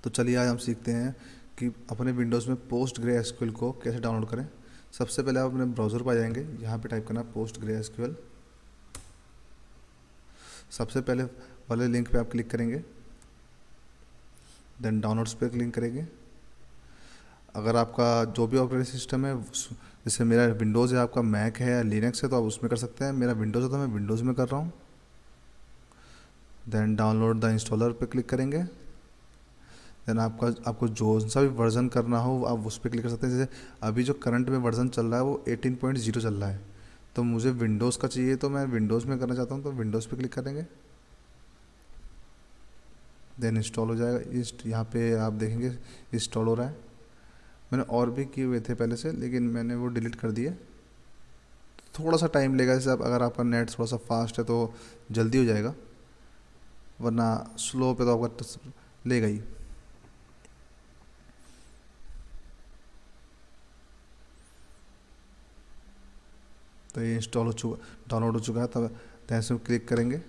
तो चलिए आज हम सीखते हैं कि अपने विंडोज़ में पोस्ट ग्रे एसक्यूएल को कैसे डाउनलोड करें। सबसे पहले आप अपने ब्राउज़र पर आ जाएंगे, यहाँ पे टाइप करना पोस्ट ग्रे एसक्यूएल। सबसे पहले वाले लिंक पे आप क्लिक करेंगे, देन डाउनलोड्स पे क्लिक करेंगे। अगर आपका जो भी ऑपरेटिंग सिस्टम है, जैसे मेरा विंडोज़ है, आपका मैक है या लिनक्स है, तो आप उसमें कर सकते हैं। मेरा विंडोज़ है तो मैं विंडोज़ में कर रहा हूँ। देन डाउनलोड द इंस्टॉलर पे क्लिक करेंगे। देन आपको जो सा भी वर्ज़न करना हो आप उस पर क्लिक कर सकते हैं। जैसे अभी जो करंट में वर्ज़न चल रहा है वो 18.0 चल रहा है, तो मुझे विंडोज़ का चाहिए तो मैं विंडोज़ में करना चाहता हूँ, तो विंडोज़ पे क्लिक करेंगे। देन इंस्टॉल हो जाएगा। यहाँ पे आप देखेंगे इंस्टॉल हो रहा है। मैंने और भी किए हुए थे पहले से, लेकिन मैंने वो डिलीट कर दिए। थोड़ा सा टाइम लेगा, जैसे अगर आपका नेट थोड़ा सा फास्ट है तो जल्दी हो जाएगा, वरना स्लो पे तो आपका लेगा ही। तो ये इंस्टॉल हो चुका, डाउनलोड हो चुका है। तब ध्यान से क्लिक करेंगे।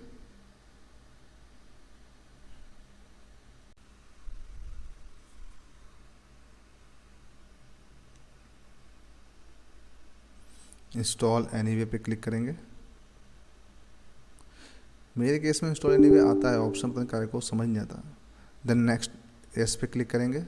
इंस्टॉल एनीवे पे क्लिक करेंगे। मेरे केस में इंस्टॉल एनीवे आता है ऑप्शन, पता नहीं कार्य को समझ नहीं आता। देन नेक्स्ट एस पे क्लिक करेंगे।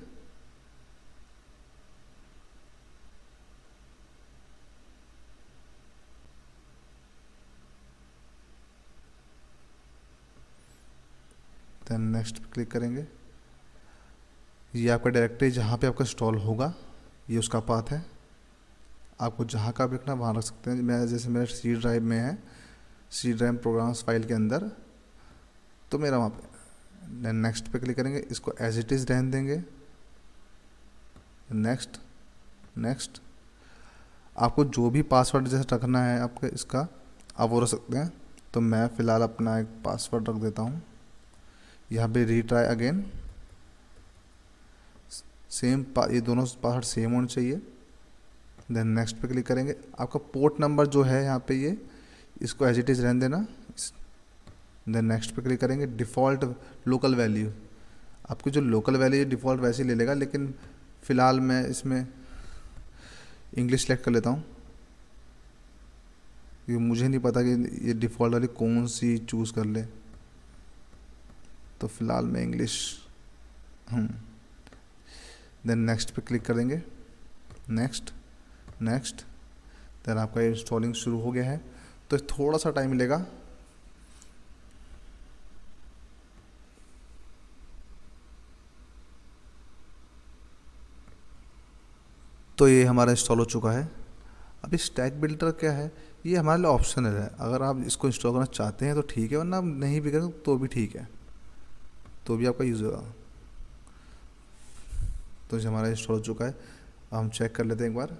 देन नेक्स्ट पे क्लिक करेंगे। ये आपका डायरेक्टरी जहाँ पे आपका इंस्टॉल होगा, ये उसका पाथ है। आपको जहाँ का भी रखना वहाँ रख सकते हैं। मैं जैसे मेरा सी ड्राइव में है, सी ड्राइव प्रोग्राम्स फाइल के अंदर, तो मेरा वहाँ पे। देन नेक्स्ट पे क्लिक करेंगे, इसको एज इट इज़ रहने देंगे। नेक्स्ट नेक्स्ट आपको जो भी पासवर्ड जैसे रखना है आपके इसका, आप वो रख सकते हैं। तो मैं फ़िलहाल अपना एक पासवर्ड रख देता हूँ। यहाँ पे रीट्राई अगेन, सेम ये दोनों पासवर्ड सेम होने चाहिए। देन नेक्स्ट पे क्लिक करेंगे। आपका पोर्ट नंबर जो है यहाँ पे, ये इसको एज इट इज़ रहने देना। देन नेक्स्ट पे क्लिक करेंगे। डिफ़ॉल्ट लोकल वैल्यू, आपकी जो लोकल वैल्यू डिफ़ॉल्ट वैसे ही ले लेगा, लेकिन फ़िलहाल मैं इसमें इंग्लिश सेलेक्ट कर लेता हूँ, क्योंकि मुझे नहीं पता कि ये डिफ़ॉल्ट वाली कौन सी चूज़ कर ले। तो फ़िलहाल मैं इंग्लिश देन नेक्स्ट पे क्लिक करेंगे। नेक्स्ट नेक्स्ट देन आपका इंस्टॉलिंग शुरू हो गया है, तो थोड़ा सा टाइम लेगा। तो ये हमारा इंस्टॉल हो चुका है। अब इस स्टैक बिल्डर क्या है, ये हमारे लिए ऑप्शनल है। अगर आप इसको इंस्टॉल करना चाहते हैं तो ठीक है, वरना आप नहीं भी करें तो भी ठीक है, तो भी आपका यूज़ होगा। तो ये हमारा इंस्टॉल हो चुका है। हम चेक कर लेते हैं एक बार।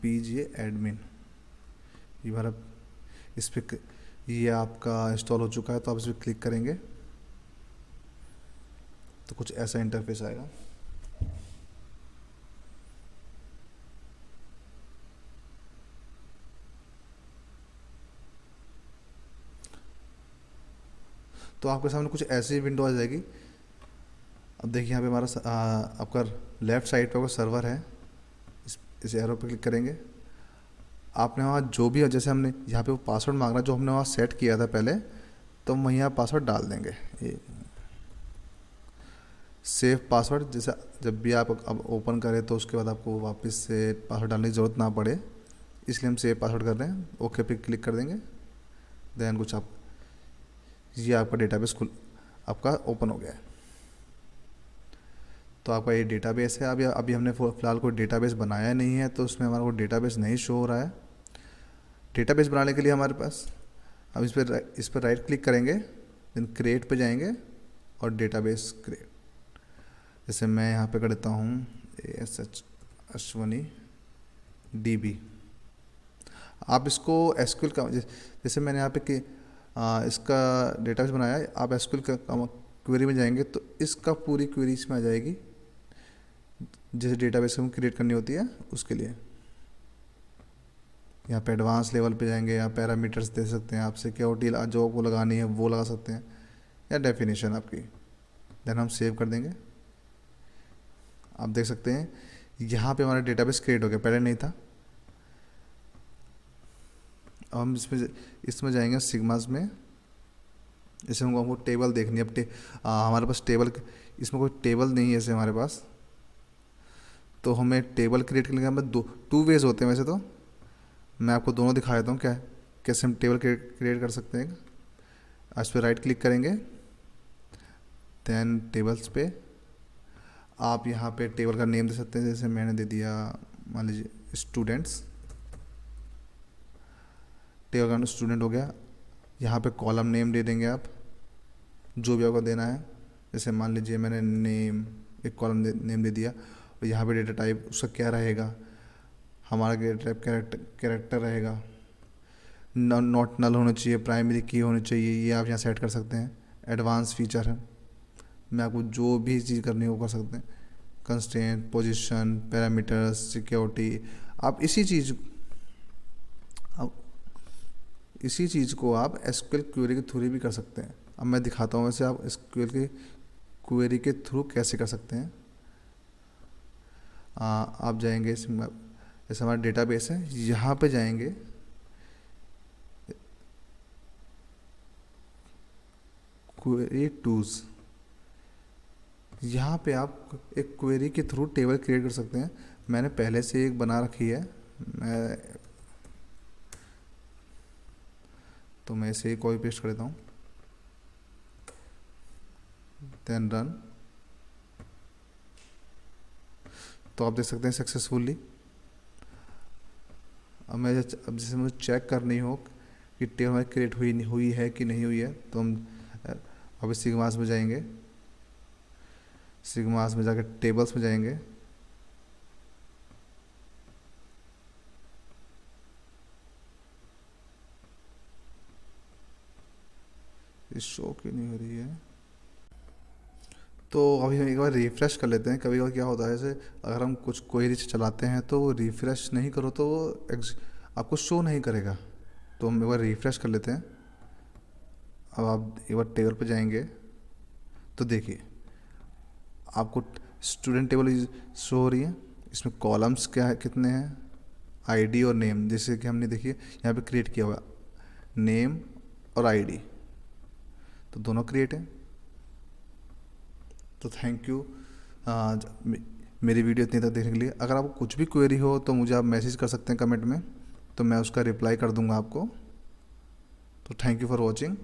PGA एडमिन, ये हमारा इस पर, ये आपका इंस्टॉल हो चुका है। तो आप इस पर क्लिक करेंगे तो कुछ ऐसा इंटरफेस आएगा। तो आपके सामने कुछ ऐसी विंडो आ जाएगी। अब देखिए यहाँ पे हमारा आपका लेफ़्ट साइड पे आपका सर्वर है। इस एरो पे क्लिक करेंगे। आपने वहाँ जो भी, जैसे हमने यहाँ पे वो पासवर्ड मांग रहा है जो हमने वहाँ सेट किया था पहले, तो हम वहीं पासवर्ड डाल देंगे। ये सेव पासवर्ड, जैसे जब भी आप अब ओपन करें तो उसके बाद आपको वापस से पासवर्ड डालने की ज़रूरत ना पड़े, इसलिए हम सेव पासवर्ड कर रहे हैं। ओके पे क्लिक कर देंगे। देन कुछ आप, ये आपका डेटाबेस खुल आपका ओपन हो गया है। तो आपका ये डेटाबेस है। अभी हमने फ़िलहाल कोई डेटाबेस बनाया नहीं है, तो उसमें हमारा कोई डेटाबेस नहीं शो हो रहा है। डेटाबेस बनाने के लिए हमारे पास, अब इस पर राइट क्लिक करेंगे, देन क्रिएट पे जाएंगे और डेटाबेस क्रिएट। जैसे मैं यहाँ पे कर देता हूँ ASH अश्वनी DB। आप इसको SQL का, जैसे मैंने यहाँ पे कि इसका डेटाबेस बनाया है, आप SQL का क्वेरी में जाएंगे तो इसका पूरी क्वेरी इसमें आ जाएगी, जैसे डेटाबेस हम क्रिएट करनी होती है उसके लिए। यहाँ पे एडवांस लेवल पे जाएंगे, यहाँ पैरामीटर्स दे सकते हैं आप, सिक्योरिटी जो आपको लगानी है वो लगा सकते हैं, या डेफिनेशन आपकी। देन हम सेव कर देंगे। आप देख सकते हैं यहाँ पे हमारा डेटाबेस क्रिएट हो गया, पहले नहीं था। अब हम इसमें जाएंगे सिग्मास में। जैसे हमको टेबल देखनी है, अब हमारे पास टेबल, इसमें कोई टेबल नहीं है ऐसे हमारे पास, तो हमें टेबल क्रिएट करने के हमें टू वेज होते हैं वैसे तो। मैं आपको दोनों दिखा देता हूँ क्या कैसे हम टेबल क्रिएट कर सकते हैं। इस पर राइट क्लिक करेंगे, दैन टेबल्स पे आप यहाँ पे टेबल का नेम दे सकते हैं। जैसे मैंने दे दिया मान लीजिए स्टूडेंट्स, टेबल का स्टूडेंट हो गया। यहाँ पे कॉलम नेम दे देंगे आप, जो भी आपको देना है। जैसे मान लीजिए मैंने नेम, एक कॉलम नेम दे दिया, और यहाँ पे डेटा टाइप उसका क्या रहेगा, हमारा डेटा टाइप कैरेक्टर रहेगा, नॉट नल होना चाहिए, प्राइमरी की होनी चाहिए, ये आप यहाँ सेट कर सकते हैं। एडवांस फीचर है, मैं आपको जो भी चीज़ करनी है वो कर सकते हैं। कंस्ट्रेंट, पोजीशन, पैरामीटर्स, सिक्योरिटी, आप इसी चीज़ को आप एसक्यूएल क्वेरी के थ्रू भी कर सकते हैं। अब मैं दिखाता हूँ वैसे आप एसक्यूएल के क्वेरी के थ्रू कैसे कर सकते हैं। आप जाएंगे इसमें, जैसे हमारा डेटाबेस है, यहाँ पे जाएंगे, क्वेरी टूल्स, यहाँ पे आप एक क्वेरी के थ्रू टेबल क्रिएट कर सकते हैं। मैंने पहले से एक बना रखी है, मैं इसे कॉपी पेस्ट कर देता हूँ, देन रन। तो आप देख सकते हैं सक्सेसफुली। अब जैसे मुझे चेक करनी हो कि टेबल हमारी क्रिएट हुई है कि नहीं हुई है, तो हम अभी सिग्मास में जाएंगे, सिग्मास में जाकर टेबल्स में जाएंगे, इस शो क्यों नहीं हो रही है। तो अभी हम एक बार रिफ़्रेश कर लेते हैं। कभी कभी क्या होता है, जैसे अगर हम कुछ क्वेरी चलाते हैं तो वो रिफ़्रेश नहीं करो तो वो आपको शो नहीं करेगा। तो हम एक बार रिफ़्रेश कर लेते हैं। अब आप एक बार टेबल पे जाएंगे तो देखिए आपको स्टूडेंट टेबल शो हो रही है। इसमें कॉलम्स क्या है, कितने हैं, आईडी और नेम। जैसे कि हमने देखिए यहाँ पे क्रिएट किया हुआ नेम और आईडी, तो दोनों क्रिएट है। तो थैंक यू मेरी वीडियो इतनी तक देखने के लिए। अगर आपको कुछ भी क्वेरी हो तो मुझे आप मैसेज कर सकते हैं कमेंट में, तो मैं उसका रिप्लाई कर दूंगा आपको। तो थैंक यू फॉर वॉचिंग।